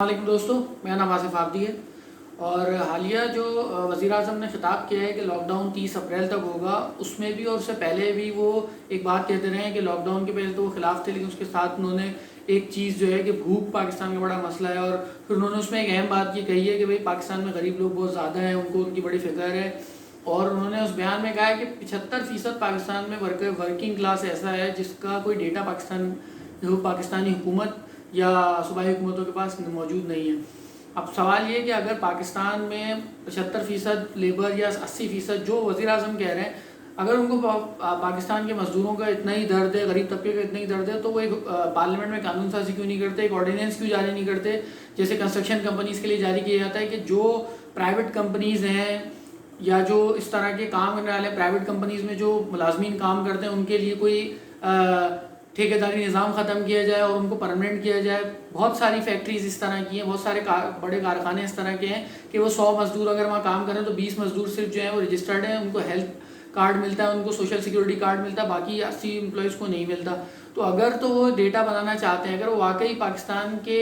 السلام علیکم دوستو، میرا نام آصف آبدی ہے اور حالیہ جو وزیر اعظم نے خطاب کیا ہے کہ لاک ڈاؤن 30 اپریل تک ہوگا، اس میں بھی اور اس سے پہلے بھی وہ ایک بات کہتے رہے ہیں کہ لاک ڈاؤن کے پہلے تو وہ خلاف تھے، لیکن اس کے ساتھ انہوں نے ایک چیز جو ہے کہ بھوک پاکستان کا بڑا مسئلہ ہے، اور پھر انہوں نے اس میں ایک اہم بات یہ کہی ہے کہ بھئی پاکستان میں غریب لوگ بہت زیادہ ہیں، ان کو ان کی بڑی فکر ہے، اور انہوں نے اس بیان میں کہا ہے کہ 75% پاکستان میں ورکنگ کلاس ایسا ہے جس کا کوئی ڈیٹا پاکستانی حکومت یا صوبائی حکومتوں کے پاس موجود نہیں ہے۔ اب سوال یہ کہ اگر پاکستان میں 75% لیبر یا 80% جو وزیر اعظم کہہ رہے ہیں، اگر ان کو پاکستان کے مزدوروں کا اتنا ہی درد ہے، غریب طبقے کا اتنا ہی درد ہے، تو وہ ایک پارلیمنٹ میں قانون سازی کیوں نہیں کرتے، ایک آرڈیننس کیوں جاری نہیں کرتے، جیسے کنسٹرکشن کمپنیز کے لیے جاری کیا جاتا ہے کہ جو پرائیویٹ کمپنیز ہیں یا جو اس طرح کے کام کرنے والے پرائیویٹ کمپنیز میں جو ملازمین کام کرتے ہیں ان کے لیے کوئی ٹھیکیداری نظام ختم کیا جائے اور ان کو پرمننٹ کیا جائے۔ بہت ساری فیکٹریز اس طرح کی ہیں، بہت سارے بڑے کارخانے اس طرح کے ہیں کہ وہ 100 مزدور اگر وہاں کام کریں تو 20 مزدور صرف جو ہیں وہ رجسٹرڈ ہیں، ان کو ہیلتھ کارڈ ملتا ہے، ان کو سوشل سیکورٹی کارڈ ملتا ہے، باقی 80 امپلائیز کو نہیں ملتا۔ تو اگر تو وہ ڈیٹا بنانا چاہتے ہیں، اگر وہ واقعی پاکستان کے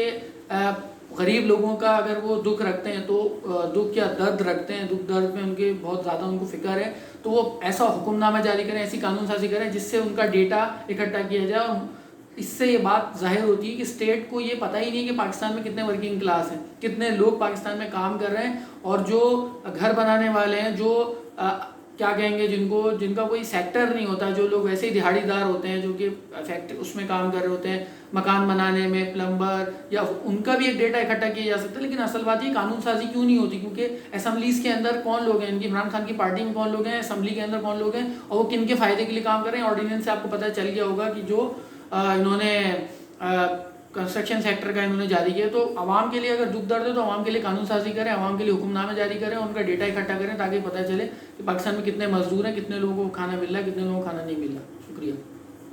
غریب لوگوں کا اگر وہ دکھ رکھتے ہیں، تو دکھ یا درد رکھتے ہیں، دکھ درد میں ان کے بہت زیادہ ان کو فکر ہے، تو وہ ایسا حکم نامہ جاری کریں، ایسی قانون سازی کریں جس سے ان کا ڈیٹا اکٹھا کیا جائے، اور اس سے یہ بات ظاہر ہوتی ہے کہ اسٹیٹ کو یہ پتہ ہی نہیں کہ پاکستان میں کتنے ورکنگ کلاس ہیں، کتنے لوگ پاکستان میں کام کر رہے ہیں، اور جو گھر بنانے والے ہیں، جو کیا کہیں گے جن کا کوئی سیکٹر نہیں ہوتا، جو لوگ ویسے ہی دہاڑی دار ہوتے ہیں جو کہ اس میں کام کر رہے ہوتے ہیں، مکان بنانے میں، پلمبر، یا ان کا بھی ایک ڈیٹا اکٹھا کیا جا سکتا ہے۔ لیکن اصل بات یہ قانون سازی کیوں نہیں ہوتی، کیونکہ اسمبلیز کے اندر کون لوگ ہیں، ان کی عمران خان کی پارٹی میں کون لوگ ہیں، اسمبلی کے اندر کون لوگ ہیں، اور وہ کن کے فائدے کے لیے کام کر رہے ہیں۔ آرڈیننس سے آپ کو پتہ چل گیا ہوگا کہ جو انہوں نے کنسٹرکشن سیکٹر کا انہوں نے جاری کیا، تو عوام کے لیے اگر دکھ درد ہے تو عوام کے لیے قانون سازی کریں، عوام کے لیے حکم نامے جاری کریں، ان کا ڈیٹا اکٹھا کریں تاکہ پتہ چلے کہ پاکستان میں کتنے مزدور ہیں، کتنے لوگوں کو کھانا مل رہا ہے، کتنے لوگوں کو کھانا نہیں مل رہا۔ شکریہ۔